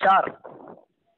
4,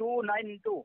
292।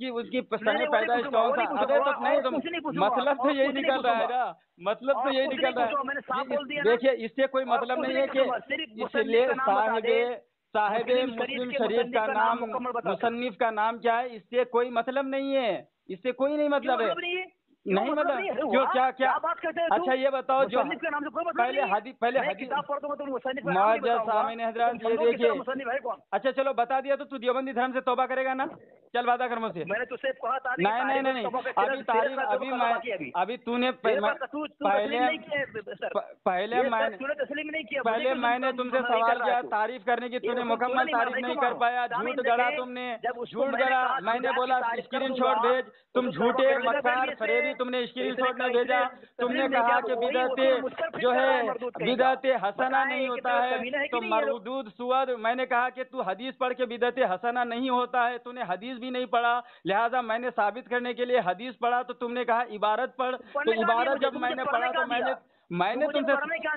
کہ اس کی سن پیدائش کون سا. ابے تو نہیں تو مطلب تو یہی نکل رہا ہے نا, مطلب تو یہی نکل رہا ہے. دیکھیے اس سے کوئی مطلب نہیں ہے کہ اس لیے صاحب مسلم شریف کا نام, مصنف کا نام کیا ہے, اس سے کوئی مطلب نہیں ہے, اس سے کوئی نہیں مطلب ہے. نہیں مطلب جو کیا اچھا یہ بتاؤ جو پہلے حدیث معزز سامعین حضرات یہ دیکھیے. اچھا چلو بتا دیا تو دیوبندی دھرم سے توبہ کرے گا نا, چل وعدہ کر مجھ سے. میں نے تجھ سے کہا تھا نہیں ابھی تعریف ابھی تو نے پہلے میں نے تم سے سوال کیا تعریف کرنے کی, تو نے مکمل تعریف نہیں کر پایا, جھوٹ گڑا تم نے, جھوٹ گڑا. میں نے بولا اسکرین شاٹ بھیج, تم جھوٹے مکار فریبی, تم نے اسکرین شاٹ نہیں بھیجا. تم نے کہا کہ بدعت جو ہے بدعت حسنہ نہیں ہوتا ہے تو مردود سود. میں نے کہا کہ تو حدیث پڑھ کے بدعت حسنہ نہیں ہوتا ہے, تو نے حدیث بھی نہیں پڑھا, لہذا میں نے ثابت کرنے کے لیے حدیث پڑھا. تو تم نے کہا عبارت پڑھ, تو عبارت جب میں نے پڑھا تو میں نے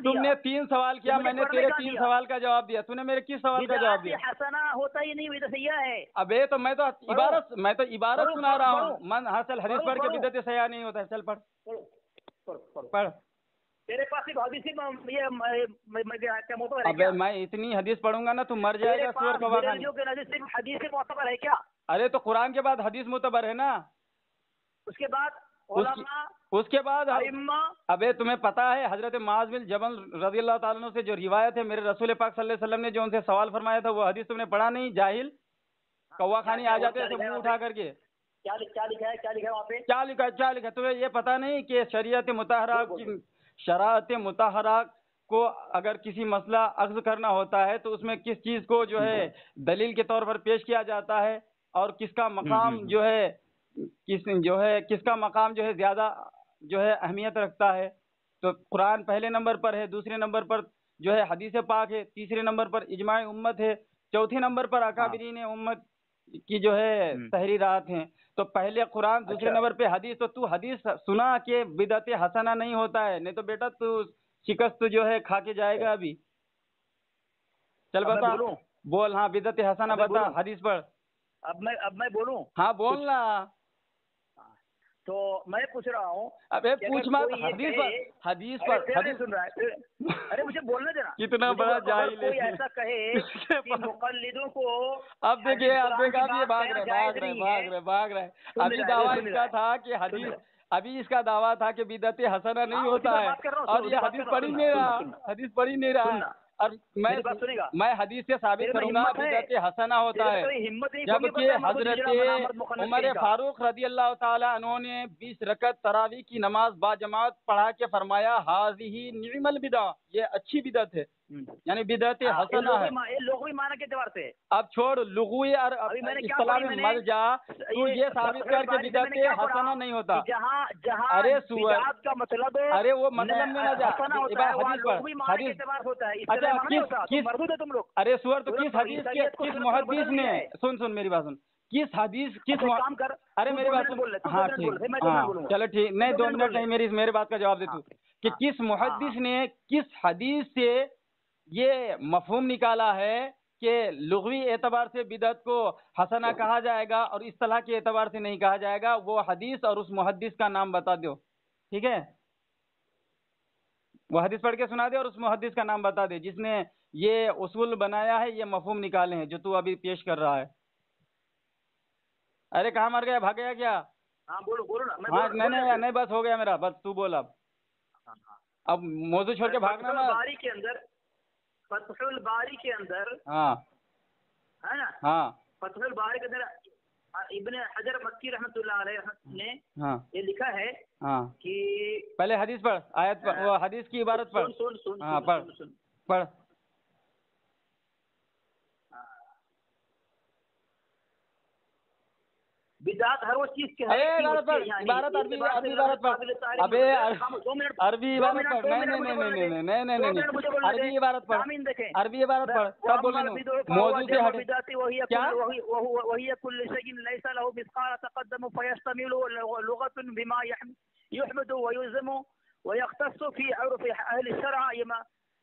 تم نے 3 سوال کیا, میں نے تیرے 3 سوال کا جواب دیا, تو نے میرے کس سوال کا جواب دیا؟ حسنہ ہوتا ہی نہیں, سیاح ہے. ابے تو میں تو عبارت سنا رہا ہوں. من حاصل حدیث پڑھ کے بدعت سیاح نہیں ہوتا ہے. چل پڑھ. تیرے پاس ابے میں اتنی حدیث پڑھوں گا نا تو مر جائے گا سور کوا خانی. حدیث معتبر ہے کیا؟ ارے تو قرآن کے بعد حدیث معتبر ہے نا. اس کے بعد اس کے بعد ابے تمہیں پتا ہے حضرت معاذ بن جبل رضی اللہ تعالیٰ عنہ سے جو روایت ہے, میرے رسول پاک صلی اللہ علیہ وسلم نے جو ان سے سوال فرمایا تھا, وہ حدیث تم نے پڑھا نہیں؟ جاہل کوا خانی آ جاتے تھے منہ اٹھا کر کے. کیا لکھا ہے وہاں پہ؟ کیا لکھا تمہیں یہ پتا نہیں کہ شرائط مطہرہ کو اگر کسی مسئلہ اخذ کرنا ہوتا ہے تو اس میں کس چیز کو جو ہے دلیل کے طور پر پیش کیا جاتا ہے, اور کس کا مقام جو ہے کس کا مقام جو ہے زیادہ جو ہے اہمیت رکھتا ہے. تو قرآن پہلے نمبر پر ہے, دوسرے نمبر پر جو ہے حدیث پاک ہے, تیسرے نمبر پر اجماع امت ہے, چوتھے نمبر پر اکابرین امت کی جو ہے تحریرات ہیں. تو پہلے قرآن, دوسرے نمبر پہ حدیث. تو حدیث سنا کہ بدعت حسنہ نہیں ہوتا ہے, نہیں تو بیٹا تو شکست جو ہے کھا کے جائے گا ابھی. چل بتا بول. ہاں بدعت حسنہ بتا, حدیث پڑھ. اب میں بولوں؟ ہاں بولنا. تو میں پوچھ رہا ہوں. ابے پوچھ مت, حدیث پر سن رہا ہے. ارے مجھے بولنے دینا. کتنا بڑا جاہل ہے. کوئی ایسا کہے کہ مقلدوں کو, اب دیکھیے بھاگ رہے. ابھی دعویٰ اس کا تھا کہ حدیث, ابھی اس کا دعویٰ تھا کہ بدعت حسنہ نہیں ہوتا ہے, اور یہ حدیث پڑھ ہی نہیں رہا. اور میں حدیث سے ثابت کروں گا بدعت حسنہ ہوتا ہے. جبکہ حضرت عمر فاروق رضی اللہ تعالیٰ عنہ نے 20 رکعت تراویح کی نماز با جماعت پڑھا کے فرمایا ھذہ نعم البدع, یہ اچھی بدعت ہے, یعنی بدعت حسنہ ہے. لغوی معنی کے اعتبار سے اب چھوڑ لغوی اور اصطلاح میں مر جا, تو یہ ثابت کر کے بدعت حسنہ نہیں ہوتا. ارے بدعت کا مطلب, ارے وہ مطلب میں نہ جا, حدیث پڑھ. ارے سور تو کس حدیث کے کس محدث نے, سن میری بات سن, کس حدیث کس ارے میری بات سن. ہاں ٹھیک, ہاں چلو ٹھیک, نہیں 2 منٹ نہیں, میری بات کا جواب دے تو, کہ کس محدث نے کس حدیث سے یہ مفہوم نکالا ہے کہ لغوی اعتبار سے بدعت کو حسنہ کہا جائے گا اور اصطلاح کے اعتبار سے نہیں کہا جائے گا. وہ حدیث اور اس محدث کا نام بتا دو, ٹھیک ہے؟ وہ حدیث پڑھ کے سنا دے اور اس محدث کا نام بتا دے جس نے یہ اصول بنایا ہے, یہ مفہوم نکالے ہیں جو تو ابھی پیش کر رہا ہے. ارے کہاں مر گیا, بھاگ گیا کیا؟ ہاں بولو نا. ہاں نہیں بس ہو گیا میرا, بس تو بول. اب موضوع چھوڑ کے بھاگنا نا. فتح الباری کے اندر ہاں ہے نا, ہاں فتح الباری کے اندر ابن حجر مکی رحمۃ اللہ علیہ نے یہ لکھا ہے کہ پہلے حدیث پڑھ, آیت پڑھ, وہ حدیث کی عبارت پڑھ. ہاں پڑھ. بدعت ہر وہ چیز کی ہے. عبارت عربی عبارت پڑھ. ابے عربی عبارت پڑھ. نہیں عربی عبارت پڑھ, عربی عبارت پڑھ, تب بولیں موضوع سے ہٹ. کیا وہی کل شيء ليس له مثقال تقدم فيشتمل لغة بما يحمد ويلزم ويختص في عرف اهل الشرع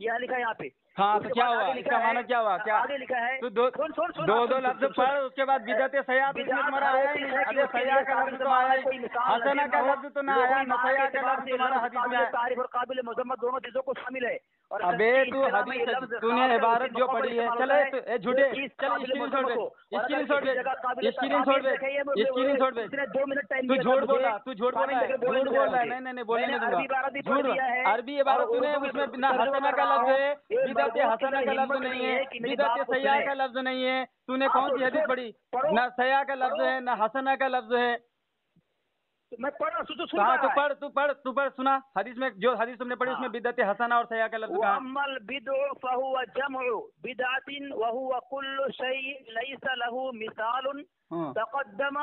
یہ لکھا ہے یہاں پہ. ہاں تو کیا ہوا, اس کا معنی کیا ہوا؟ کیا آگے لکھا ہے تو دو لفظ پڑھ, اس کے بعد بدعت سیاح تو اس میں تمہارا آیا ہی نہیں. ابھی سیاح کا لفظ تو آیا ہی, حسنہ کا لفظ تو نہ آیا, نہ سیاح کا لفظ تمہارا حدیث میں آیا. تعریف اور قابل مذمت دونوں چیزوں کو شامل ہے. ابے تو حدیث تو نے عبارت جو پڑھی ہے, چلے جھوٹے, چل اسکرین شاٹ بھیج, اسکرین شاٹ بھیج, اسکرین شاٹ بھیج, اسکرین شاٹ بھیج. 2 منٹ ٹائم تو جھوٹ بولا, تو جھوٹ بول رہا ہے, جھوٹ بول رہا ہے. نہیں بولنے نہیں دوں گا, جھوٹ. عربی عبارت تو نے اس میں نہ حسنہ کا لفظ ہے, بدعت حسنہ کا لفظ نہیں ہے, بدعت سیاح کا لفظ نہیں ہے. تو نے کون سی حدیث پڑھی؟ نہ سیاح کا لفظ ہے, نہ حسنہ کا لفظ ہے. میں پڑھ رہا ہوں. ہاں تو پڑھ سنا. حدیث میں جو حدیث تم نے پڑھی اس میں بدعت حسنہ اور سیاح کا لفظ کہا. واما البدع فهو جمع بدعة وهو كل شيء ليس له مثال تقدم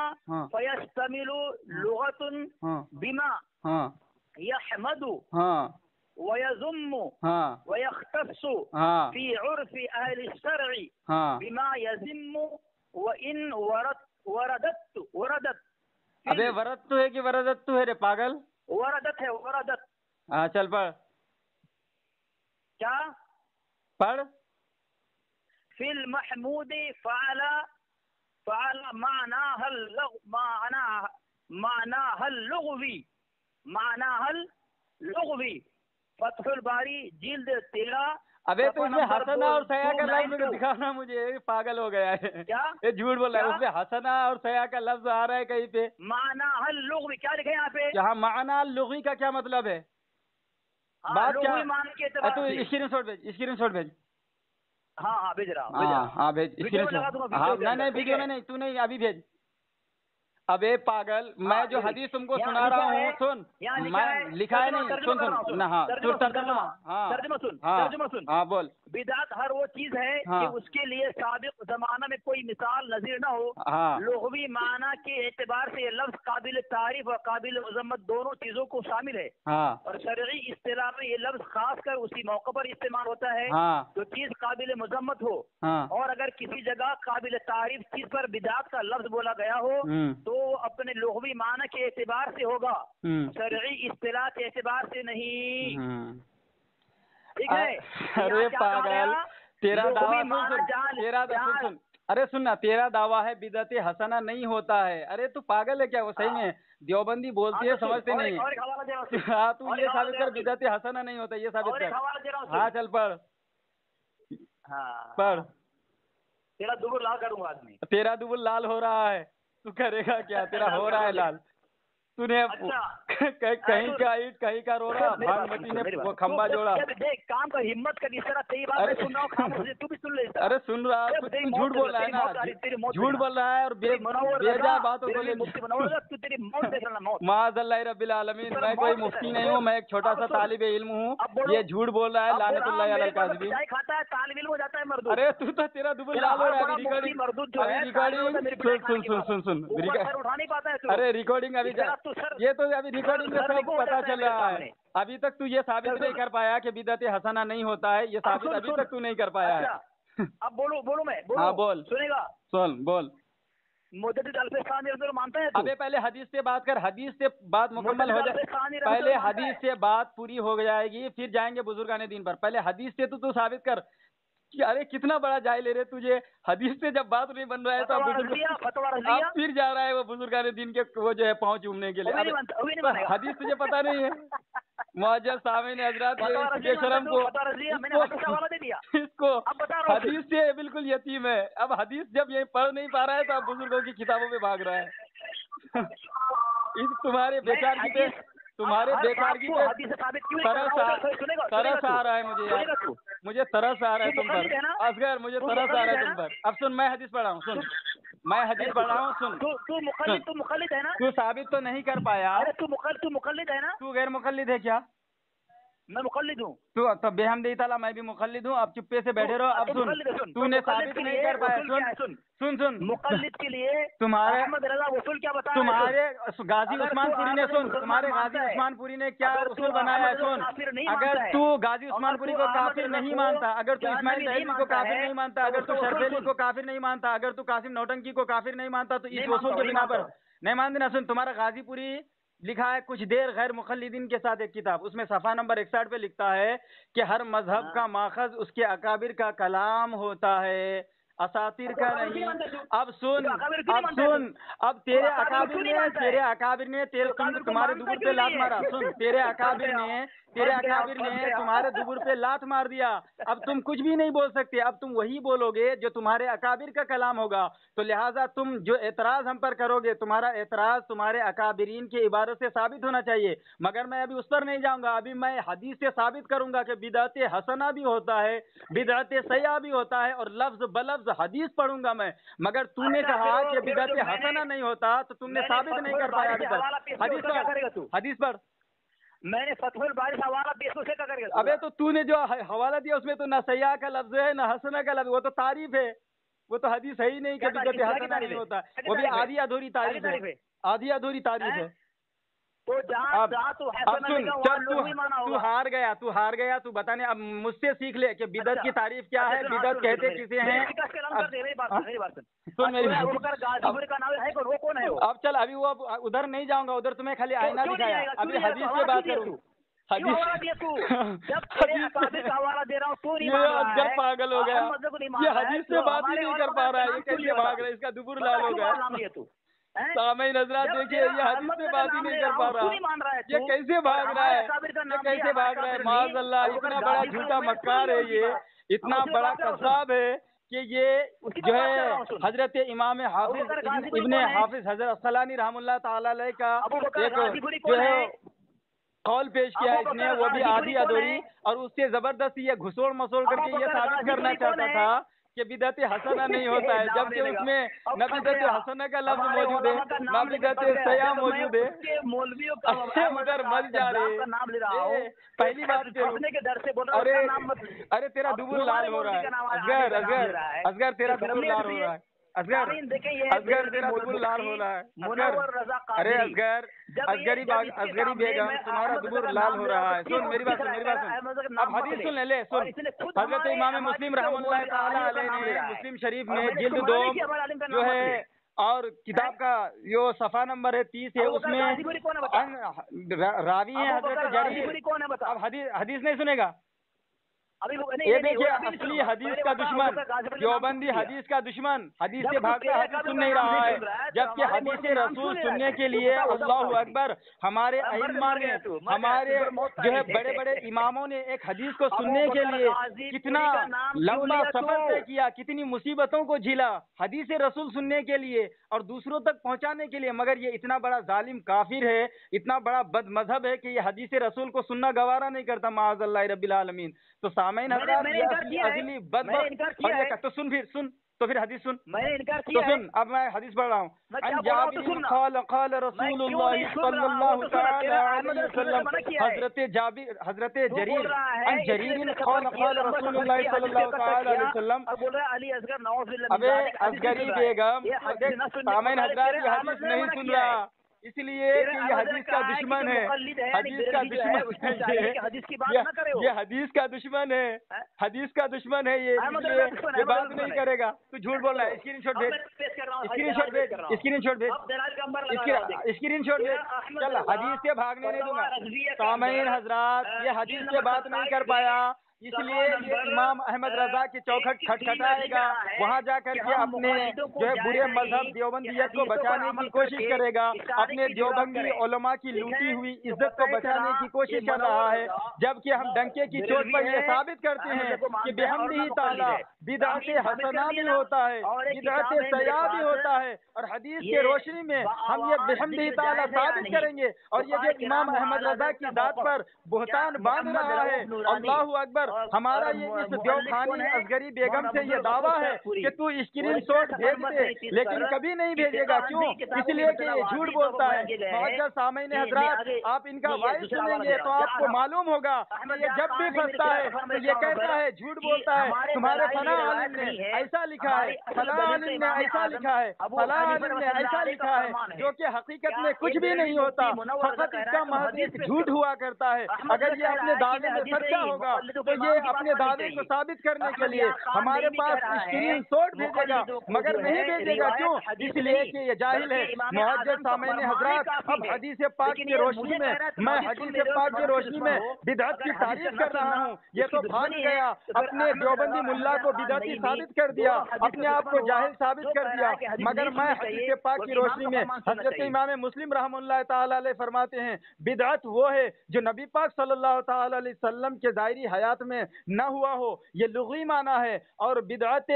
فيشتمل لغة بما يحمد ويذم ويختص في عرف أهل الشرع بما يذم وإن وردت. ابے ورد تو ہے کہ وردت تو ہے رے پاگل؟ وردت ہے, وردت. ہاں چل پڑھ. کیا پڑھ؟ فی المحمود فعل معناها اللغوی فتح الباری جلد 13. ابے تو اس میں حسنہ اور سیاح کا لفظ دکھانا مجھے, پاگل ہو گیا ہے. کیا یہ جھوٹ بول رہا ہے. اس میں حسنہ اور سیاح کا لفظ آ رہا ہے کہیں پہ. معناها اللغوی کیا لکھا ہے یہاں پہ؟ یہاں معنی لغوی کا کیا مطلب ہے؟ بات کیا؟ تو اسکرین شاٹ بھیج, اسکرین شاٹ بھیج. ہاں بھیج رہا ہوں. ہاں بھیج اسکرین شاٹ. ہاں نہیں ویڈیو میں نہیں, تو نہیں ابھی بھیج. ابے پاگل, میں جو حدیث تم کو سنا رہا ہوں, سن. لکھا ہے نہیں, سن. ہاں ترجمہ سن. ہاں بول. بدعت ہر وہ چیز ہے کہ اس کے لیے سابق زمانہ میں کوئی مثال نظیر نہ ہو. لغوی معنی کے اعتبار سے یہ لفظ قابل تعریف اور قابل مذمت دونوں چیزوں کو شامل ہے. اور شرعی اصطلاح میں یہ لفظ خاص کر اسی موقع پر استعمال ہوتا ہے جو چیز قابل مذمت ہو. اور اگر کسی جگہ قابل تعریف چیز پر بدعت کا لفظ بولا گیا ہو تو اپنے لغوی معنی کے اعتبار سے ہوگا, شرعی اصطلاح کے اعتبار سے نہیں. ٹھیک ہے. ارے پاگل, تیرا دعویٰ سن. ارے سننا, تیرا دعویٰ ہے بدعت حسنہ نہیں ہوتا ہے. ارے تو پاگل ہے کیا؟ وہ صحیح میں دیوبندی بولتی ہے, سمجھتے نہیں. ہاں تو یہ ثابت کر بدعت حسنہ نہیں ہوتا, یہ ثابت کر. ہاں چل پڑھ. پڑھ. تیرا دوبل لال کروں گا آدمی. تیرا دوبل لال ہو رہا ہے, تو کرے گا کیا؟ تیرا ہو رہا ہے لال. تو نے کہیں کا اینٹ کہیں کا روڑا, بھانگ مٹی نے وہ کھمبا جوڑا. دیکھ کام کا ہمت کا, جس طرح صحیح بات میں سن رہا ہوں, خاموشی تو بھی سن لے. ارے سن رہا, جھوٹ بول رہا ہے نا, جھوٹ بول رہا ہے اور بے جا باتوں کو لے. معاذ اللہ رب العالمین, میں کوئی مفتی نہیں ہوں, میں ایک چھوٹا سا طالب علم ہوں. یہ جھوٹ بول رہا ہے, لعنت اللہ علی الکاذبین. ارے تو تیرا دوبل لال ہو رہا ہے. ریکارڈنگ سن. ارے ریکارڈنگ ابھی یہ تو ابھی ریکارڈنگ میں سب پتا چل رہا ہے. ابھی تک تو یہ ثابت نہیں کر پایا کہ بدعت حسنہ نہیں ہوتا ہے. یہ ثابت ابھی تک تو نہیں کر پایا ہے. اب بولو میں. ہاں بول. سنے گا, سن بول. مجدد الفسانی مانتا ہے. ابھی پہلے حدیث سے بات کر, حدیث سے بات مکمل ہو جائے. پہلے حدیث سے بات پوری ہو جائے گی, پھر جائیں گے بزرگان دین پر. پہلے حدیث سے تو ثابت کر. ارے کتنا بڑا جائے لے رہے تجھے. حدیث سے جب بات نہیں بن رہا ہے تو اب پھر جا رہا ہے وہ بزرگان دین کے وہ جو ہے پاؤں چومنے کے لیے. حدیث تجھے پتا نہیں ہے. معزز سامعین حضرات, شرم کو اس کو حدیث سے بالکل یتیم ہے. اب حدیث جب یہ پڑھ نہیں پا رہا ہے تو اب بزرگوں کی کتابوں میں بھاگ رہا ہے. اس تمہارے بیکار کی ترس آ رہا ہے مجھے ترس آ رہا ہے تم پر. اصغر مجھے ترس آ رہا ہے تم پر. اب سن, میں حدیث پڑھ رہا ہوں. سن, میں حدیث پڑھ رہا ہوں. سن, تو مقلد ہے نا, تو ثابت تو نہیں کر پایا. تو مقلد ہے نا. تو غیر مقلد ہے کیا؟ میں مقلد ہوں. تو بحمدہ تعالیٰ میں بھی مقلد ہوں. اب چپے سے بیٹھے رہو. اب سن, تو نے ثابت نہیں کر پایا. سن مقلد کے لیے تمہارے اصول کیا بتا, تمہارے غازی عثمان پوری نے, سن, تمہارے غازی عثمان پوری نے کیا اصول بنایا ہے. سن, اگر تو غازی عثمان پوری کو کافر نہیں مانتا, اگر تو اسماعیل دہلوی کو کافر نہیں مانتا, اگر تو شربیلی کو کافر نہیں مانتا, اگر تو قاسم نوٹنکی کو کافر نہیں مانتا, تو اس اصول کے بنا پر نہیں مانتے نا. سن, تمہارا غازی پوری لکھا ہے کچھ دیر غیر مقلدین کے ساتھ ایک کتاب، اس میں صفحہ نمبر 61 پہ لکھتا ہے کہ ہر مذہب کا ماخذ اس کے اکابر کا کلام ہوتا ہے، اساطیر کا نہیں۔ اب سن اب تیرے اکابر نے تمہارے دبر پہ لات مارا، سن، تیرے اکابر نے تمہارے دبر پہ لات مار دیا، اب تم کچھ بھی نہیں بول سکتے، اب تم وہی بولو گے جو تمہارے اکابر کا کلام ہوگا، تو لہٰذا تم جو اعتراض ہم پر کرو گے، تمہارا اعتراض تمہارے اکابرین کی عبارت سے ثابت ہونا چاہیے، مگر میں ابھی اس پر نہیں جاؤں گا، ابھی میں حدیث سے ثابت کروں گا کہ بدعت حسنہ بھی ہوتا ہے، بدعت سیئہ بھی ہوتا ہے، اور لفظ بلفظ حدیث پڑھوں گا میں، مگر تو نے کہا کہ بدعت حسنہ نہیں ہوتا، تو تم نے ثابت نہیں کر پایا ابھی تک۔ حدیث پڑھ۔ میں نے فتح الباری حوالہ پیش سے کر کے، ابے تو نے جو حوالہ دیا اس میں تو نہ سیاح کا لفظ ہے نہ حسنہ کا لفظ، وہ تو تعریف ہے، وہ تو حدیث ہے ہی نہیں کہ بدعت حسنہ نہیں ہوتا، وہ بھی آدھی ادھوری تعریف ہے، آدھی ادھوری تعریف ہے۔ تو ہار گیا، تو بتانے اب مجھ سے سیکھ لے کہ بدعت کی تعریف کیا ہے، بدعت کہتے کسے ہیں۔ اب چل، ابھی وہ ادھر نہیں جاؤں گا، ادھر تمہیں خالی آئینہ دکھایا، ابھی حدیث سے بات کروں۔ پاگل ہو گیا، یہ حدیث سے بات ہی نہیں کر پا رہا ہے، یہ کیسے بھاگ رہا ہے، اس کا دبر لال ہو گیا۔ سامعین حضرات دیکھیے، یہ حدیث سے بات ہی نہیں کر پا رہا، یہ کیسے بھاگ رہا ہے، یہ کیسے بھاگ رہا ہے، معاذ اللہ، اتنا بڑا جھوٹا مکار ہے یہ، اتنا بڑا قذاب ہے کہ یہ جو ہے حضرت امام حافظ ابن حافظ حضرت عسقلانی رحم اللہ تعالی علیہ کا ایک جو ہے قول پیش کیا ہے اس نے، وہ بھی آدھی ادھوری، اور اس سے زبردستی یہ گھسوڑ مسوڑ کر کے یہ ثابت کرنا چاہتا تھا کہ بدعت حسنہ نہیں ہوتا ہے، جبکہ اس میں نہ بدعت حسنہ کا لفظ موجود ہے نہ بدعت سیاح موجود ہے۔ ادھر مل جا رہے، پہلی بات ارے تیرا دبر لال ہو رہا ہے، اصغر تیرا دبر لال ہو رہا ہے، اصغر تیرا دبر لال ہو رہا ہے، ارے اصغری بیگم تمہارا دبر لال ہو رہا ہے، سن میری بات سن، اب حدیث سن لے، سن، حضرت امام مسلم رحم اللہ تعالی علیہ نے مسلم شریف میں جلد 2 جو ہے اور کتاب کا جو صفحہ نمبر ہے 30 ہے، اس میں راوی ہیں حضرت جریر۔ اب حدیث نہیں سنے گا، یہ دیکھیے اصلی حدیث کا دشمن، دیوبندی حدیث کا دشمن، حدیث سے بھاگ کر حدیث سن نہیں رہا ہے، جبکہ حدیث رسول سننے کے لیے اللہ اکبر ہمارے ائمہ نے، ہمارے جو ہے بڑے بڑے اماموں نے ایک حدیث کو سننے کے لیے کتنا لمبا سفر طے کیا، کتنی مصیبتوں کو جھیلا حدیث رسول سننے کے لیے اور دوسروں تک پہنچانے کے لیے، مگر یہ اتنا بڑا ظالم کافر ہے، اتنا بڑا بد مذہب ہے کہ یہ حدیث رسول کو سننا گوارا نہیں کرتا، معاذ اللہ رب العالمین۔ تو سامعین حضرات، اصلی بدبخت، تو سن، پھر سن، تو پھر حدیث سن، تو سن، اب میں حدیث پڑھ رہا ہوں۔ عن جابر قال قال رسول اللہ صلی اللہ تعالی علیہ وسلم، حضرت جریر عن جریر قال قال رسول اللہ صلی اللہ تعالی علیہ وسلم۔ ابے اصغری بیگم، سامعین حضرات یہ حدیث نہیں سن رہا، اس لیے کہ یہ حدیث کا دشمن ہے، حدیث کا دشمن ہے، یہ حدیث کا دشمن ہے، حدیث کا دشمن ہے، یہ بات نہیں کرے گا، تو جھوٹ بول رہا ہے۔ اسکرین شاٹ بھیج، اسکرین شاٹ بھیج، اسکرین شاٹ بھیج، اسکرین شاٹ بھیج، چل، حدیث سے بھاگنے نہیں دوں گا۔ سامعین حضرات، یہ حدیث سے بات نہیں کر پایا، اس لیے یہ امام احمد رضا کی چوکھٹ کھٹکھٹائے گا، وہاں جا کر کے اپنے جو ہے برے مذہب دیوبندیت کو بچانے کی کوشش کرے گا، اپنے دیوبندی علماء کی لوٹی ہوئی عزت کو بچانے کی کوشش کر رہا ہے، جبکہ ہم ڈنکے کی چوٹ پر یہ ثابت کرتے ہیں کہ بحمدہ تعالیٰ بدعت حسنہ بھی ہوتا ہے، بدعت سیاح بھی ہوتا ہے، اور حدیث کی روشنی میں ہم یہ بحمدہ تعالیٰ ثابت کریں گے، اور یہ جو امام احمد رضا کی ذات پر بہتان باندھ رہا ہے، اللہ اکبر، ہمارا یہ اس دیوخانی اصغری بیگم سے یہ دعویٰ ہے کہ تو اسکرین شاٹ بھیج دے، لیکن کبھی نہیں بھیجے گا، کیوں؟ اس لیے کہ یہ جھوٹ بولتا ہے۔ معزز سامعین حضرات، آپ ان کا وائس سنیں گے تو آپ کو معلوم ہوگا کہ یہ جب بھی پھنستا ہے تو یہ کہتا ہے جھوٹ بولتا ہے، تمہارے فلاں عالم نے ایسا لکھا ہے، فلاں عالم نے ایسا لکھا ہے، فلاں عالم نے ایسا لکھا ہے، جو کہ حقیقت میں کچھ بھی نہیں ہوتا، فقط اس کا محض جھوٹ ہوا کرتا ہے۔ اگر یہ اپنے دعوے میں سچا ہوگا تو یہ اپنے دعوے کو ثابت کرنے کے لیے ہمارے پاس اسکرین شاٹ بھیجے گا، مگر نہیں بھیجے گا، کیوں؟ اس لیے کہ یہ جاہل ہے۔ معزز سامعین حضرات، اب حدیث پاک کی روشنی میں، میں حدیث پاک کی روشنی میں بدعت کی تعریف کر رہا ہوں۔ یہ تو بھاگ گیا، اپنے دیوبندی ملا کو بدعتی ثابت کر دیا، اپنے آپ کو جاہل ثابت کر دیا، مگر میں حدیث پاک کی روشنی میں حضرت امام مسلم رحمہ اللہ تعالی علیہ فرماتے ہیں بدعت وہ ہے جو نبی پاک صلی اللہ تعالی علیہ وسلم کے ظاہری حیات میں نہ ہوا ہو، یہ لغوی معنی ہے۔ اور بدعت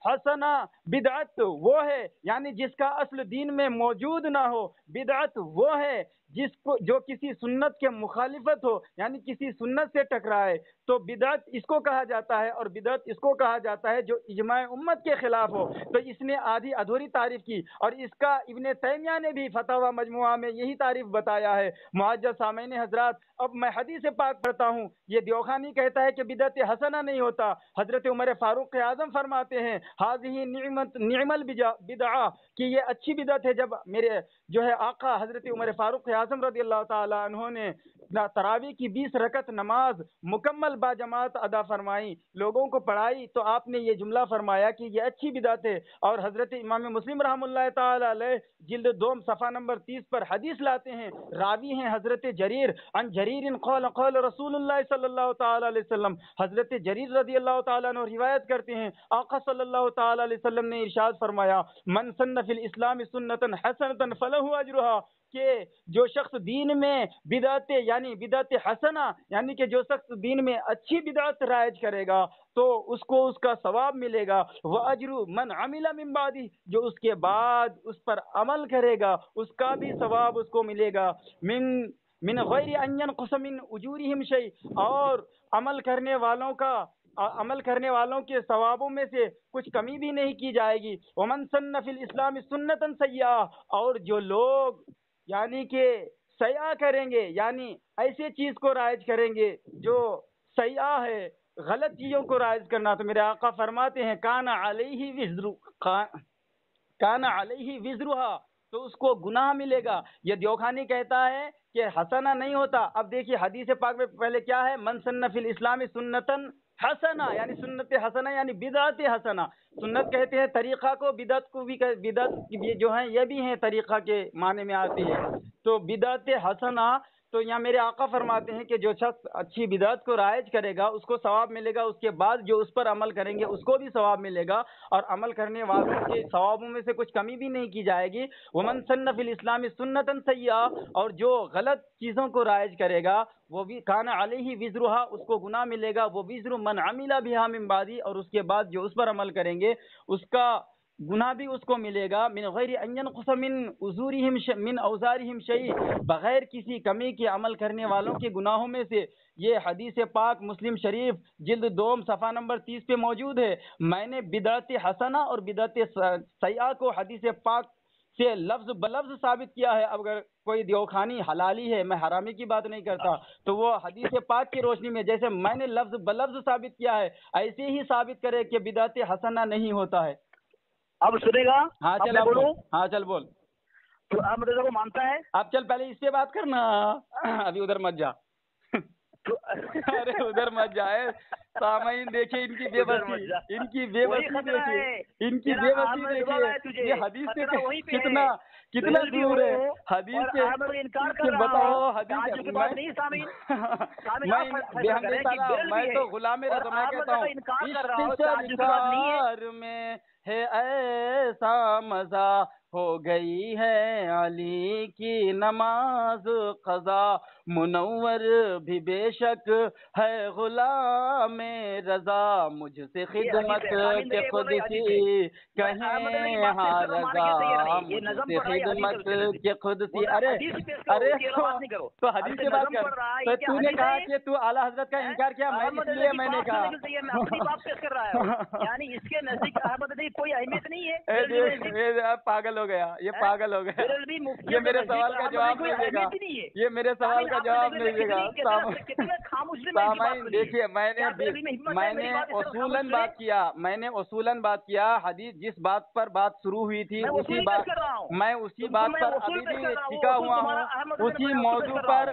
حسنہ، بدعت وہ ہے یعنی جس کا اصل دین میں موجود نہ ہو۔ بدعت وہ ہے جس کو جو کسی سنت کے مخالفت ہو، یعنی کسی سنت سے ٹکرائے، تو بدعت اس کو کہا جاتا ہے، اور بدعت اس کو کہا جاتا ہے جو اجماع امت کے خلاف ہو۔ تو اس نے آدھی ادھوری تعریف کی، اور اس کا ابن تیمیہ نے بھی فتاوی مجموعہ میں یہی تعریف بتایا ہے۔ معزز سامعین حضرات، اب میں حدیث پاک پڑھتا ہوں۔ یہ دیوخانی کہتا ہے کہ بدعت حسنہ نہیں ہوتا۔ حضرت عمر فاروق اعظم فرماتے ہیں ہذہ نعم البدعہ، کہ یہ اچھی بدعت ہے جب میرے جو ہے آقا حضرت عمر فاروق اعظم رضی اللہ تعالی عنہ نے تراویح کی 20 رکعت نماز مکمل با جماعت ادا فرمائی، لوگوں کو پڑھائی، تو آپ نے یہ جملہ فرمایا کہ یہ اچھی بدعت ہے۔ اور حضرت امام مسلم رحمہ اللہ تعالی علیہ جلد 2 صفحہ نمبر 30 پر حدیث لاتے ہیں، راوی ہیں حضرت جریر، عن جریر قال رسول اللہ صلی اللہ تعالی علیہ وسلم، حضرت جریر رضی اللہ تعالیٰ عنہ روایت کرتے ہیں آقا صلی اللہ تعالی علیہ وسلم نے ارشاد فرمایا من سن فی الاسلام سنتا حسنتا فلہ اجرہا، کہ جو شخص دین میں بدعت یعنی بدعت حسنہ یعنی کہ جو شخص دین میں اچھی بدعت رائج کرے گا تو اس کو اس کا ثواب ملے گا، واجر من عمل من بعدہ، جو اس کے بعد اس پر عمل کرے گا اس کا بھی ثواب اس کو ملے گا، من غیر ان ينقص من اجورهم شیء، اور عمل کرنے والوں کے ثوابوں میں سے کچھ کمی بھی نہیں کی جائے گی۔ ومن سن فی الاسلام سنتا سیئۃ، اور جو لوگ یعنی کہ سیاح کریں گے، یعنی ایسے چیز کو رائج کریں گے جو سیاح ہے، غلط چیزوں کو رائج کرنا، تو میرے آقا فرماتے ہیں کان علیہ وزرھا، تو اس کو گناہ ملے گا۔ یہ دیوخانی کہتا ہے کہ حسنہ نہیں ہوتا۔ اب دیکھیے حدیث پاک میں پہلے کیا ہے، من سن فی الاسلام سنتن حسنہ، یعنی سنت حسنہ یعنی بدعت حسنہ، سنت کہتے ہیں طریقہ کو، بدعت کو بھی بدعت یہ جو ہیں یہ بھی ہیں طریقہ کے معنی میں آتی ہے، تو بدعت حسنہ۔ تو یہاں میرے آقا فرماتے ہیں کہ جو شخص اچھی بدعت کو رائج کرے گا اس کو ثواب ملے گا، اس کے بعد جو اس پر عمل کریں گے اس کو بھی ثواب ملے گا، اور عمل کرنے والوں کے ثوابوں میں سے کچھ کمی بھی نہیں کی جائے گی۔ ومن سن فی الاسلام سنتا سیئۃ، اور جو غلط چیزوں کو رائج کرے گا وہ بھی کان علیہ وزرھا، اس کو گناہ ملے گا، وہ وزر من عمل بہا من بعدہ، اور اس کے بعد جو اس پر عمل کریں گے اس کا گناہ بھی اس کو ملے گا، من غیر ان ينقص من اوزارهم شیء، بغیر کسی کمی کے عمل کرنے والوں کے گناہوں میں سے۔ یہ حدیث پاک مسلم شریف جلد 2 صفحہ نمبر 30 پہ موجود ہے۔ میں نے بدعت حسنہ اور بدعت سیئہ کو حدیث پاک سے لفظ بلفظ ثابت کیا ہے۔ اگر کوئی دیوخانی حلالی ہے، میں حرامی کی بات نہیں کرتا، تو وہ حدیث پاک کی روشنی میں جیسے میں نے لفظ بلفظ ثابت کیا ہے ایسے ہی ثابت کرے کہ بدعت حسنہ نہیں ہوتا ہے۔ اب سنے گا؟ ہاں چل بولو، ہاں چل بول۔ تو احمد رضا کو مانتا ہے؟ اب چل پہلے اس پہ بات کرنا، ابھی ادھر مت جا، ارے ادھر مت جائے۔ سامعین دیکھیں ان کی بے بسی، ان کی بے بسی دیکھیے، ان کی بے بسی دیکھیے، یہ حدیث سے کتنا دور ہے حدیث سے، بتاؤ حدیث میں تو غلام رضا، میں کہتا ہوں میں ہے ایسا مزہ، ہو گئی ہے علی کی نماز قضا، منور بھی بے شک ہے غلام رضا، مجھ سے خدمت کے خود سی کہیں ہاں رضا، مجھ سے خدمت کے خود سی۔ ارے تو حدیث سے بات کر، تو تو نے کہا کہ تو اعلیٰ حضرت کا انکار کیا، میں اس لیے میں نے کہا یعنی اس کے نزدیک احمد علی کوئی اہمیت نہیں ہے۔ پاگل ہو گیا، یہ پاگل ہو گیا، یہ میرے سوال کا جواب نہیں دے گا، یہ میرے سوال کا جواب نہیں دے گا۔ سامعین دیکھیے، میں نے اصولاً بات کیا، حدیث جس بات پر بات شروع ہوئی تھی اسی بات، میں اسی بات پر ابھی بھی ٹکا ہوا ہوں، اسی موضوع پر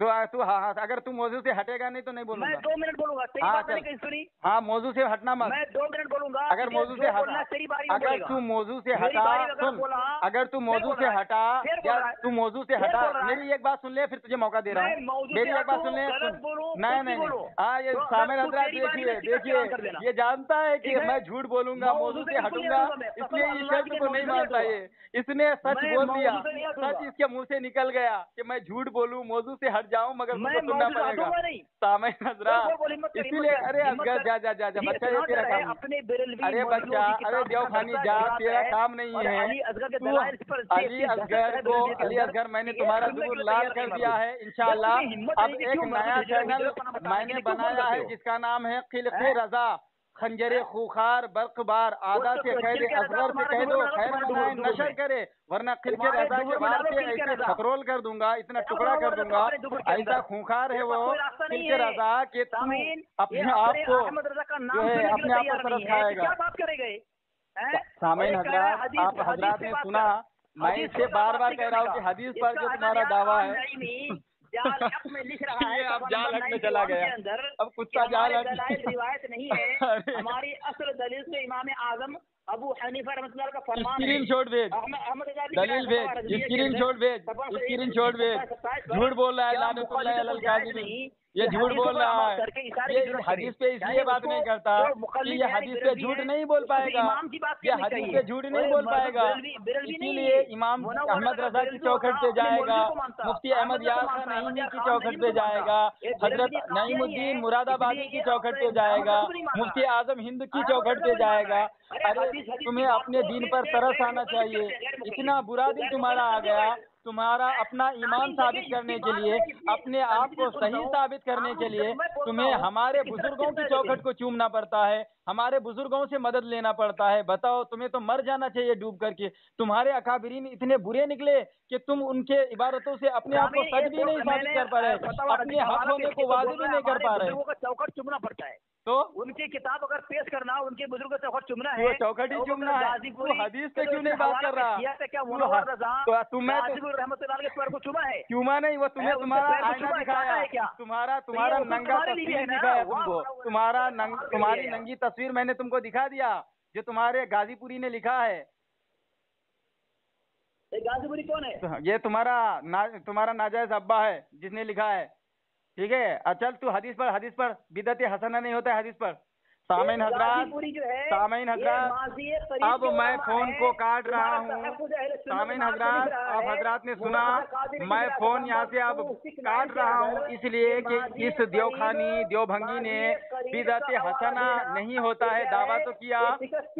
تو ہاں اگر تم موضوع سے ہٹے گا نہیں تو نہیں بولوں گا. میں 2 منٹ بولوں گا. تیری بات نہیں کہیں سنی. ہاں موضوع سے ہٹنا مت. میں 2 منٹ بولوں گا. اگر موضوع سے ہٹا, اگر تم موضوع سے ہٹا سن, اگر تم موضوع سے ہٹا, تم موضوع سے ہٹا, میری ایک بات سن لے پھر تجھے موقع دے رہا ہوں. میری ایک بات سن لے. نہیں ہاں یہ سامعین حضرات دیکھیے یہ جانتا ہے کہ میں جھوٹ بولوں گا, موضوع سے ہٹوں گا, اس لیے اس شرط کو نہیں مانتا. یہ اس نے سچ بول دیا, سچ اس کے منہ سے نکل گیا کہ میں جھوٹ بولوں, موضوع سے ہٹ جاؤں, مگر مجھے سننا پڑے گا. سامعین حضرات اسی لیے ارے اصغر جا جا جا جا بچہ, یہ تیرا کام, ارے بچہ, ارے دیوخانی جا, تیرا کام نہیں ہے. علی اصغر میں نے تمہارا ظہور لال کر دیا ہے انشاءاللہ. اب ایک نیا چینل میں نے بنایا ہے جس کا نام ہے خلق رضا, خنجر خوخار برق بار, آدھا سے قید اصغر سے کہہ دو خیر منائے نشر کرے, ورنہ خلق رضا کے بار سے ایسے خطرول کر دوں گا, اتنا ٹکڑا کر دوں گا, ایسا خوخار ہے وہ خلق رضا کہ تم اپنے آپ کو جو ہے اپنے آپ کو طرف کھائے گا. سامعین حضرات, آپ حضرات نے سنا, میں اس سے بار بار کہہ رہا ہوں کہ حدیث پر جو تمہارا دعویٰ ہے یہ اب جال حق میں چلا گیا, اب کتا جال حق روایت نہیں ہے. ہماری اصل دلیل سے امام اعظم ابو حنیفہ رحمۃ اللہ کا فرمان ہے. اسکرین شاٹ بھیج, دلیل بھیج, اسکرین شاٹ بھیج, اسکرین شاٹ بھیج. جھوٹ بول رہا ہے لعنت اللہ علی الکاذبین, یہ جھوٹ بول رہا ہے. یہ حدیث پہ اس لیے بات نہیں کرتا کہ یہ حدیث پہ جھوٹ نہیں بول پائے گا, یہ حدیث پہ جھوٹ نہیں بول پائے گا. اسی لیے امام احمد رضا کی چوکھٹ پہ جائے گا, مفتی احمد یار خان نعیمی کی چوکھٹ پہ جائے گا, حضرت نعیم الدین مراد آبادی کی چوکھٹ پہ جائے گا, مفتی اعظم ہند کی چوکھٹ پہ جائے گا. ارے تمہیں اپنے دین پر ترس آنا چاہیے. اتنا برا دن تمہارا آ گیا, تمہارا اپنا ایمان ثابت کرنے کے لیے, اپنے آپ کو صحیح ثابت کرنے کے لیے تمہیں ہمارے بزرگوں کی چوکھٹ کو چومنا پڑتا ہے, ہمارے بزرگوں سے مدد لینا پڑتا ہے. بتاؤ, تمہیں تو مر جانا چاہیے ڈوب کر کے. تمہارے اکابرین اتنے برے نکلے کہ تم ان کے عبارتوں سے اپنے آپ کو سچ بھی نہیں ثابت کر پا رہے, اپنے حق ہونے کو واضح بھی نہیں کر پا رہے. چوکھٹ چومنا پڑتا ہے تو ان کی کتاب اگر پیش کرنا, ان کے بزرگ سے چوکھٹ چومنا ہے, چوکھٹ ہی چومنا ہے. تو حدیث پہ کیوں نہیں بات کر رہا؟ تمہیں کو چوما ہے, چوما نہیں, وہ تمہیں تمہارا آئینہ دکھایا, تمہارا ننگا تصویر دکھایا تم کو, تمہاری ننگی تصویر میں نے تم کو دکھا دیا جو تمہارے غازی پوری نے لکھا ہے. غازی پوری کون ہے؟ یہ تمہارا ناجائز ابا ہے جس نے لکھا ہے. ٹھیک ہے, چل تو حدیث پر بدعت حسنہ نہیں ہوتا ہے حدیث پر. سامعین حضرات اب میں فون کو کاٹ رہا ہوں. سامعین حضرات, آپ حضرات نے سنا, میں فون یہاں سے اب کاٹ رہا ہوں اس لیے کہ اس دیوخانی دیوبھنگی نے بدعت حسنہ نہیں ہوتا ہے دعویٰ تو کیا,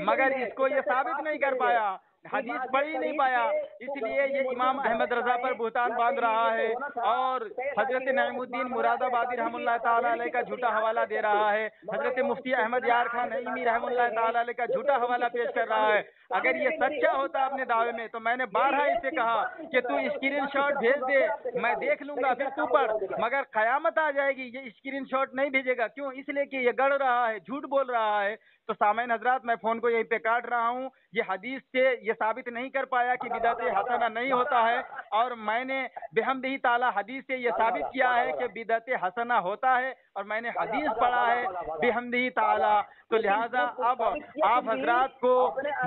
مگر اس کو یہ ثابت نہیں کر پایا, حدیث پڑھ ہی نہیں پایا. اس لیے یہ امام احمد رضا پر بہتان باندھ رہا ہے اور حضرت نعیم الدین مراد آبادی رحم اللہ تعالیٰ علیہ کا جھوٹا حوالہ دے رہا ہے, حضرت مفتی احمد یار خان نعیمی رحم اللہ تعالیٰ علیہ کا جھوٹا حوالہ پیش کر رہا ہے. اگر یہ سچا ہوتا اپنے دعوے میں تو میں نے بارہا اس سے کہا کہ تو اسکرین شاٹ بھیج دے, میں دیکھ لوں گا, پھر تو پڑھ. مگر قیامت آ جائے گی, یہ اسکرین شاٹ نہیں بھیجے گا. کیوں؟ اس لیے کہ یہ گڑ رہا ہے, جھوٹ بول رہا ہے. تو سامعین حضرات, میں فون کو یہیں پہ کاٹ رہا ہوں. یہ حدیث سے یہ ثابت نہیں کر پایا کہ بدعت حسنہ نہیں ہوتا ہے, اور میں نے بحمدہ تعالی حدیث سے یہ ثابت کیا ہے کہ بدعت حسنہ ہوتا ہے, اور میں نے حدیث پڑھا ہے بحمدہ تعالی. تو لہذا اب آپ حضرات کو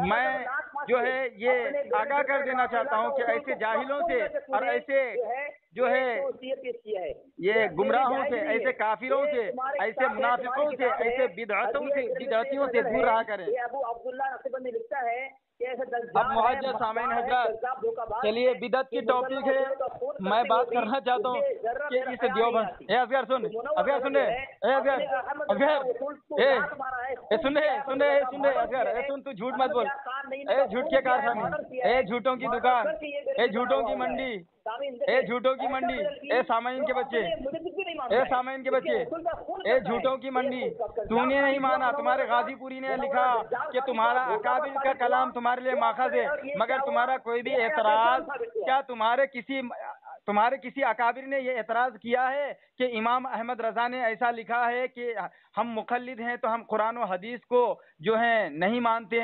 میں جو ہے یہ آگاہ کر دینا چاہتا ہوں کہ ایسے جاہلوں سے اور ایسے جو ہے یہ گمراہوں سے, ایسے کافروں سے, ایسے منافقوں سے, ایسے بدعتیوں سے دور رہا کریں. اب معزز سامعین حضرات, چلیے بدعت کی ٹاپک ہے, میں بات کرنا چاہتا ہوں کہ اس دیوبند, اصغر سن تو جھوٹ مت بول, جھوٹ کے کارخانے, جھوٹوں کی دکان, جھوٹوں کی منڈی, جھوٹوں کی منڈی, سامعین کے بچے, جھوٹوں کی منڈی. تو نے نہیں مانا, تمہارے غازی پوری نے لکھا کہ تمہارا اکابر کا کلام تمہارے لیے ماخذ ہے, مگر تمہارا کوئی بھی اعتراض, کیا تمہارے کسی اکابر نے یہ اعتراض کیا ہے کہ امام احمد رضا نے ایسا لکھا ہے کہ ہم مقلد ہیں تو ہم قرآن و حدیث کو جو ہے نہیں مانتے؟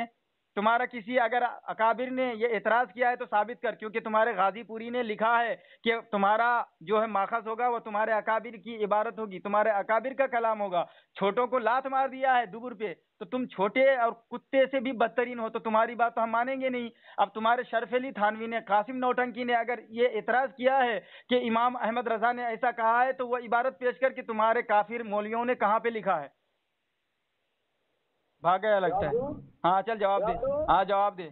تمہارا کسی اگر اکابر نے یہ اعتراض کیا ہے تو ثابت کر، کیونکہ تمہارے غازی پوری نے لکھا ہے کہ تمہارا جو ہے ماخذ ہوگا وہ تمہارے اکابر کی عبارت ہوگی، تمہارے اکابر کا کلام ہوگا۔ چھوٹوں کو لات مار دیا ہے دبر پہ، تو تم چھوٹے اور کتے سے بھی بدترین ہو، تو تمہاری بات تو ہم مانیں گے نہیں۔ اب تمہارے شرف علی تھانوی نے، قاسم نوٹنکی نے اگر یہ اعتراض کیا ہے کہ امام احمد رضا نے ایسا کہا ہے، تو وہ عبارت پیش کر کہ تمہارے کافر مولویوں نے کہاں پہ لکھا ہے۔ بھاگ گیا لگتا ہے۔ ہاں چل جواب دے، ہاں جواب دے۔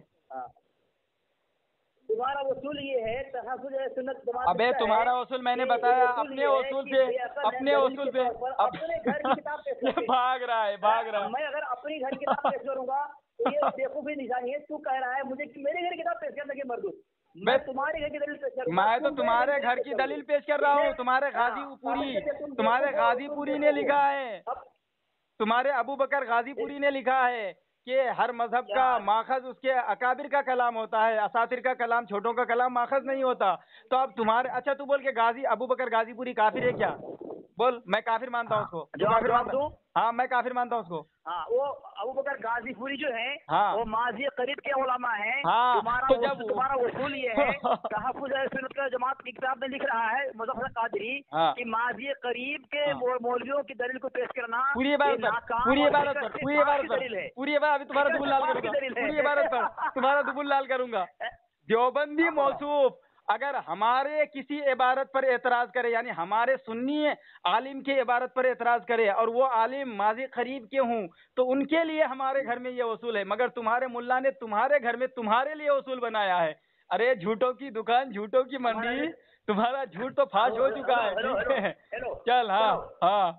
تمہارا اصول یہ ہے تحفظ سنت جماعت۔ ابے تمہارا اصول میں نے بتایا، اپنے اصول پہ، اپنے اصول پہ اپنے گھر کی کتاب پیش کرو۔ بھاگ رہا ہے، بھاگ رہا ہے۔ میں اگر اپنی گھر کی کتاب پیش کروں گا تو یہ بیوقوفی نشانی ہے۔ تو کہہ رہا ہے مجھے کہ میرے گھر کی کتاب پیش کرنے کے مردود، میں تمہارے گھر کی دلیل پیش کروں گا۔ میں تو تمہارے گھر کی دلیل پیش کر رہا ہوں۔ تمہارے غازی پوری، تمہارے غازی پوری نے لکھا ہے، تمہارے ابو بکر غازی پوری نے لکھا ہے کہ ہر مذہب کا ماخذ اس کے اکابر کا کلام ہوتا ہے، اساطیر کا کلام، چھوٹوں کا کلام ماخذ نہیں ہوتا۔ تو اب تمہارے، اچھا تو بول کے غازی ابو بکر غازی پوری کافر ہے کیا؟ بول، میں کافر مانتا ہوں اس کو۔ جواب دوں؟ ہاں میں کافر مانتا ہوں اس کو۔ ہاں، وہ ابو بکر غازی پوری جو ہے ہاں وہ ماضی قریب کے علماء ہیں۔ ہاں، تمہارا اصول یہ ہے تحفظ سنت جماعت کی کتاب میں لکھ رہا ہے مظفر قادری کہ ماضی قریب کے مولویوں کی دلیل کو پیش کرنا پوری عبارت پر، پوری عبارت پر، پوری عبارت پر، پوری عبارت، ابھی تمہارا دبل لال کروں گا، پوری عبارت پر تمہارا دبل لال کروں گا۔ دیوبندی موصوف اگر ہمارے کسی عبارت پر اعتراض کرے، یعنی ہمارے سنی عالم کی عبارت پر اعتراض کرے اور وہ عالم ماضی قریب کے ہوں، تو ان کے لیے ہمارے گھر میں یہ اصول ہے، مگر تمہارے ملا نے تمہارے گھر میں تمہارے لیے اصول بنایا ہے۔ ارے جھوٹوں کی دکان، جھوٹوں کی منڈی، تمہارا جھوٹ تو فاش ہو چکا ہے، ٹھیک ہے؟ چل ہاں ہاں۔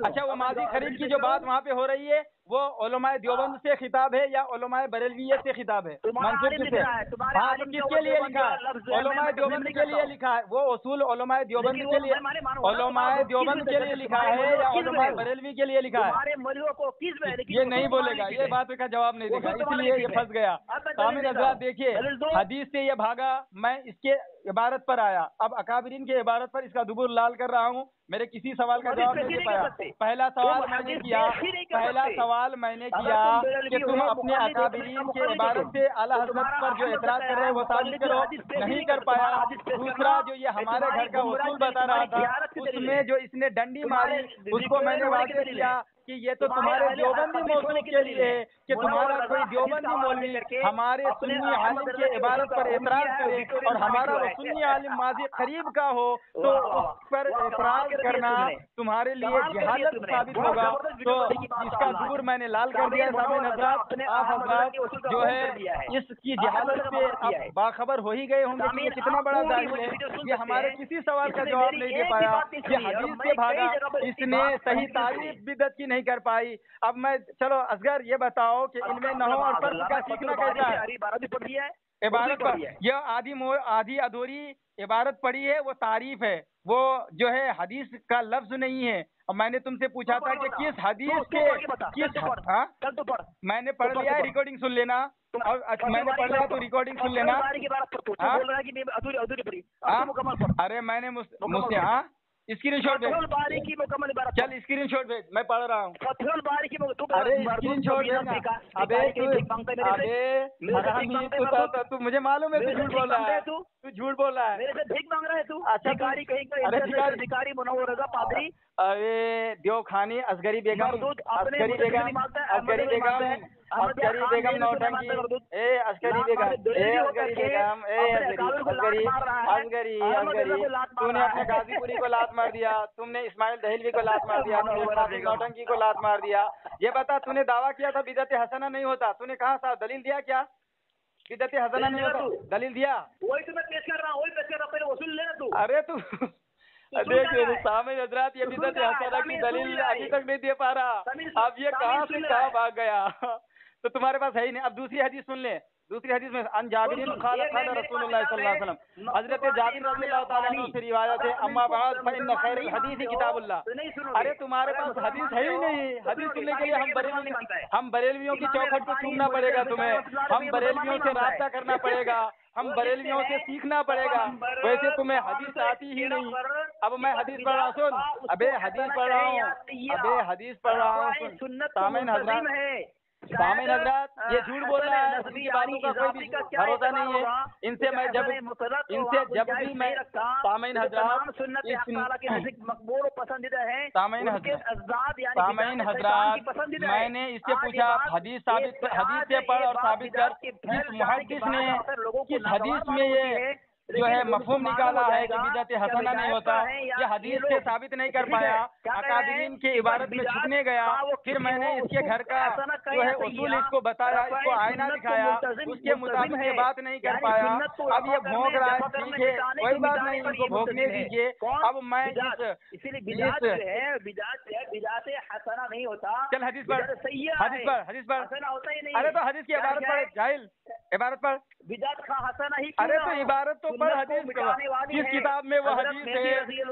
اچھا، وہ ماضی قریب کی جو بات وہاں پہ ہو رہی ہے وہ علماء دیوبند سے خطاب ہے یا علماء بریلویت سے خطاب ہے؟ منصور کس سے؟ ہاں، تو کس کے لیے لکھا ہے؟ علماء دیوبند کے لیے لکھا ہے وہ اصول، علماء دیوبند کے لیے، علماء دیوبند کے لیے لکھا ہے یا علماء بریلوی کے لیے لکھا ہے؟ یہ نہیں بولے گا، یہ بات کا جواب نہیں دے گا، اس لیے یہ پھنس گیا۔ سامعین حضرات دیکھیے، حدیث سے یہ بھاگا، میں اس کے عبارت پر آیا، اب اکابرین کے عبارت پر اس کا دبر لال کر رہا ہوں۔ میرے کسی سوال کا جواب نہیں دے پایا۔ پہلا سوال میں نے کیا کہ تم اپنے اکابرین کے عبارت سے اعلیٰ حضرت پر جو اعتراض کر رہے ہیں وہ ثابت کرو، نہیں کر پایا۔ دوسرا، جو یہ ہمارے گھر کا اصول بتا رہا تھا، اس میں جو اس نے ڈنڈی ماری، اس کو میں نے واضح کیا کہ یہ تو تمہارے دیوبندی موضوع کے لیے ہے کہ تمہارا کوئی دیوبندی مولوی ہمارے سنی عالم کے عبارت پر اعتراض کرے اور ہمارا وہ سنی عالم ماضی قریب کا ہو تو اس پر اعتراض کرنا تمہارے لیے جہالت ثابت ہوگا۔ تو اس کا ظہور میں نے لال کر دیا۔ سامعین حضرات، آپ حضرات جو ہے اس کی جہالت سے اب باخبر ہو ہی گئے ہوں گے کہ یہ کتنا بڑا جاہل ہے۔ یہ ہمارے کسی سوال کا جواب نہیں دے پایا، یہ حدیث سے بھاگا، اس نے صحیح تعریف بدعت کی نہیں کر پائی۔ اب میں، چلو اصغر یہ بتاؤ کہ ان میں نحو اور صرف کا سیکھنا کیسا ہے؟ عبارت پر یہ آدھی ادھوری عبارت پڑھی ہے، وہ تعریف ہے، وہ جو ہے حدیث کا لفظ نہیں ہے۔ اور میں نے تم سے پوچھا تھا کہ کس حدیث کے میں نے پڑھ لیا ہے، ریکارڈنگ سن لینا، اور میں نے پڑھ لیا تو ریکارڈنگ سن لینا۔ ارے میں نے ہاں اسکرین شاٹ بھیج، چل اسکرین شاٹ بھیج، میں پڑھ رہا ہوں۔ ارے اسکرین شاٹ بھیج، تو مجھے معلوم ہے تو جھوٹ بول رہا ہے، تو جھوٹ بول رہا ہے۔ ارے دیوخانی اصغری بیگم، عسکری بیگم، عسکری بیگم، عسکری بیگم نوٹنکی، اے عسکری بیگم، اے عسکری بیگم، اے عسکری، عسکری، عسکری، تو نے اپنے غازی پوری کو لات مار دیا، تم نے اسماعیل دہلوی کو لات مار دیا، تم نے قاسم نوٹنکی کو لات مار دیا۔ یہ بتا، تو نے دعویٰ کیا تھا بدعت حسنہ نہیں ہوتا، تو نے کہا تھا، دلیل دیا کیا؟ بدعت حسنہ نہیں ہوتا، دلیل دیا؟ وہی تو میں پیش کر رہا ہوں، وہی پیش کر رہا ہوں، پہلے وصول لینا تو۔ ارے تو دیکھ سامعین حضرات، یہ بدعت حسنہ کی دلیل ابھی تک نہیں دے پا رہا، اب یہ کہاں سے کہاں بھاگ گیا؟ تو تمہارے پاس ہے ہی نہیں۔ اب دوسری حدیث سن لیں، دوسری حدیث میں ان جابر قال قال رسول اللہ صلی اللہ علیہ وسلم، حضرت جابر رضی اللہ تعالیٰ عنہ سے روایت ہے، اما بعد فإن خیر الحدیث کتاب اللہ۔ ارے تمہارے پاس حدیث ہے ہی نہیں، حدیث سننے کے لیے ہم بریلویوں کی چوکھٹ کو چومنا پڑے گا تمہیں، ہم بریلویوں سے رابطہ کرنا پڑے گا، ہم بریلویوں سے سیکھنا پڑے گا، ویسے تمہیں حدیث آتی ہی نہیں۔ اب میں حدیث پڑھ رہا ہوں، سن، ابے حدیث پڑھ رہا ہوں، ابے حدیث پڑھ رہا ہوں، سن۔ سامعین حضرات، سامعین حضرات یہ جھوٹ بول رہا ہے، ان کی باتوں کا کوئی بھی بھروسہ نہیں ہے. ان سے جب بھی میں سامعین حضرات مقبول و پسندیدہ ہے. سامعین حضرات میں نے اس سے پوچھا حدیث سے پڑھ اور ثابت کر کس محدث نے کس حدیث میں یہ جو ہے مفہوم نکالا ہے کہ بدعت حسنہ نہیں ہوتا. یہ حدیث سے ثابت نہیں کر پایا. اکابرین کی عبارت میں جھکنے گیا. پھر میں نے اس کے گھر کا جو ہے اصول اس کو بتایا، اس کو آئینہ دکھایا، اس کے مطابق یہ بات نہیں کر پایا. اب یہ بھونک رہا ہے، ٹھیک ہے کوئی بات نہیں، ان کو بھونکنے دیجیے. اب میں بدعت حسنہ نہیں ہوتا. چل حدیث پڑھ. ارے تو حدیث کی عبارت پڑھ جاہل، عبارت پڑھ. بدعت حسنہ ہی ارے تو عبارت تو پڑھ حدیث کو. کس کتاب میں وہ حدیث ہے؟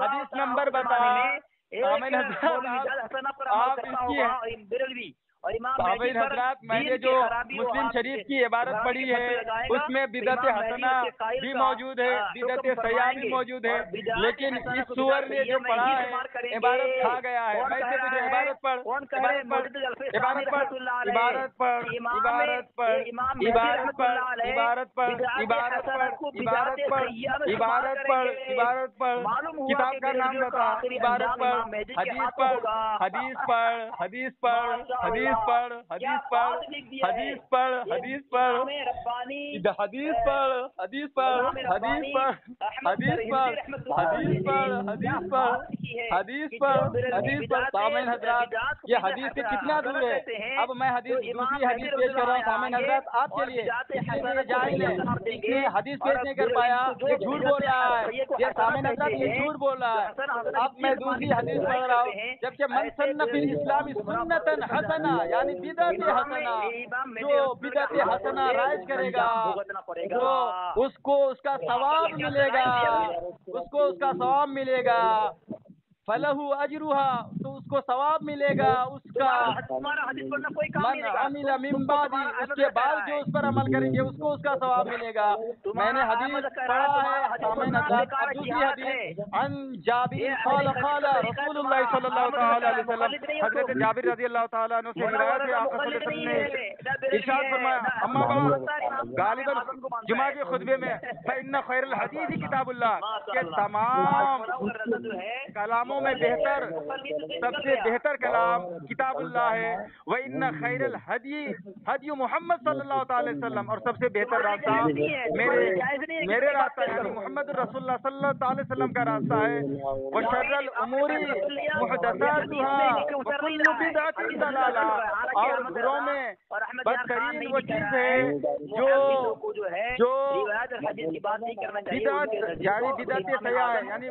حدیث نمبر بتا. سامعین حضرات میں نے جو مسلم شریف کی عبارت پڑھی ہے اس میں بدعت حسنہ بھی موجود ہے، بدعت سیاح بھی موجود ہے، لیکن اس سور نے جو پڑھا ہے عبارت کھا گیا ہے. میں سے تجھے عبارت پڑھ، عبارت پڑھ، عبارت پڑھ، عبارت پڑھ، عبارت پڑھ، عبارت پڑھ، عبارت پڑھ، عبارت پڑھ، عبارت پڑھ، عبارت پڑھ، عبارت پڑھ، کتاب کا نام بتا. عبارت پڑھ، حدیث پڑھ، حدیث پڑھ، حدیث پڑھ، حدیث پڑھ، حدیث پڑھ، حدیث پڑھ، حدیث پڑھ، حدیث پڑھ، حدیث پڑھ، حدیث پڑھ، حدیث پڑھ، حدیث پڑھ، حدیث پڑھ، حدیث پڑھ، حدیث پڑھ. سامعین حضرات یہ حدیث سے کتنا دور ہے. اب میں دوسری حدیث پیش کر رہا ہوں سامعین حضرات آپ کے لیے. جاہل ہے، یہ حدیث پیش نہیں کر پایا، یہ جھوٹ بول رہا ہے. یہ سامعین حضرات یہ جھوٹ بول رہا ہے. اب میں دوسری حدیث پڑھ رہا ہوں. جبکہ من سن فی الاسلام سنتا حسنہ یعنی بدعت حسنہ، جو بدعت حسنہ رائج کرے گا تو اس کو اس کا ثواب ملے گا، اس کو اس کا ثواب ملے گا. فلہ اجرھا تو اس کو ثواب ملے گا اس کا. من عمل من بعد اس کے بعد جو اس پر عمل کریں گے اس کو اس کا ثواب ملے گا. میں نے حدیث پڑھا ہے سامعین حضرات. دوسری حدیث عن جابر قال قال رسول اللہ صلی اللہ تعالی علیہ وسلم، حضرت جابر رضی اللہ تعالی عنہ سے روایت ہے آپ صلی اللہ علیہ وسلم نے ارشاد فرمایا اما بعد غالباً جمعہ کے خطبے میں فإن خیر الحدیث کتاب اللہ کہ تمام کلاموں میں بہتر سب سے بہتر کلام کتاب اللہ ہے. وَإِنَّ خَيْرَ الْحَدْيِ حَدْيُ محمد صلی اللہ تعالی وسلم اور سب سے بہتر راستہ میرے راستہ یعنی محمد رسول اللہ صلی اللہ تعالی وسلم کا راستہ ہے. وَشَرَّ الْأُمُورِ مُحْدَثَاتُهَا وَكُلُّ بِدْعَةٍ ضَلَالَةٍ اور بروں میں بدترین وہ چیز ہے جو بدعت یعنی بدعت سیاح ہے، یعنی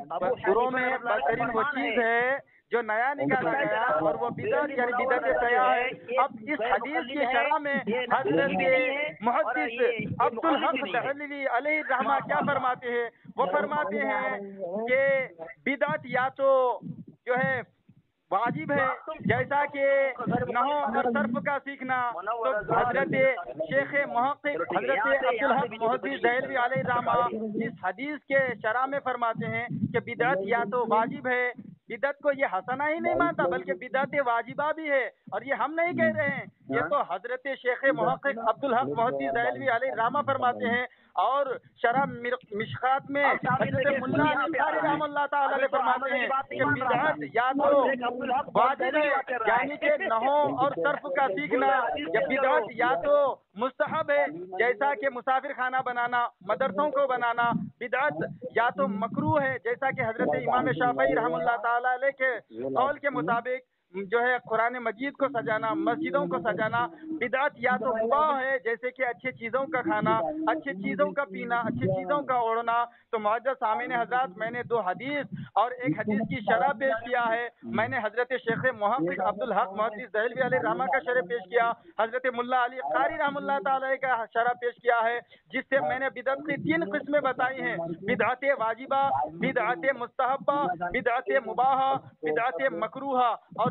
بروں میں بدترین وہ چیز ہے جو نیا نکالا گیا اور وہ بدعت یعنی بدعت سیاح ہے. اب اس حدیث کی شرح میں حضرت محدث عبدالحق دہلوی علیہ الرحمہ کیا فرماتے ہیں؟ وہ فرماتے ہیں کہ بدعت یا تو جو ہے واجب ہے جیسا کہ نحو اور صرف کا سیکھنا. تو حضرت شیخ محقق حضرت عبدالحق محدث دہلوی علیہ الرحمہ اس حدیث کے شرح میں فرماتے ہیں کہ بدعت یا تو واجب ہے، بدعت کو یہ حسنہ ہی نہیں مانتا بلکہ بدعت واجبہ بھی ہے. اور یہ ہم نہیں کہہ رہے ہیں، یہ تو حضرت شیخ محقق عبدالحق محدث دہلوی علیہ الرحمہ فرماتے ہیں. اور شرح مشکات میں حضرت ملا علی قاری رحمۃ اللہ تعالی علیہ فرماتے ہیں کہ بدعت یا تو واجب ہے یعنی کہ نحو اور صرف کا سیکھنا، یا بدعت یا تو مستحب ہے جیسا کہ مسافر خانہ بنانا، مدرسوں کو بنانا. بدعت یا تو مکروہ ہے جیسا کہ حضرت امام شافعی رحمۃ اللہ تعالی علیہ کے قول کے مطابق جو ہے قرآن مجید کو سجانا، مسجدوں کو سجانا. بدعت یا تو مباح ہے جیسے کہ اچھی چیزوں کا کھانا، اچھی چیزوں کا پینا، اچھی چیزوں کا اوڑھنا. تو معزز سامعین حضرات میں نے 2 حدیث اور ایک حدیث کی شرح پیش کیا ہے. میں نے حضرت شیخ محقق عبدالحق محدث دہلوی علیہ الرحمہ کا شرح پیش کیا، حضرت ملا علی قاری رحمۃ اللہ تعالی کا شرح پیش کیا ہے، جس سے میں نے بدعت کی 3 قسمیں بتائی ہیں: بدعت واجبہ، بدعت مستحبہ، بدعت مباحہ، بدعت مکروہہ. اور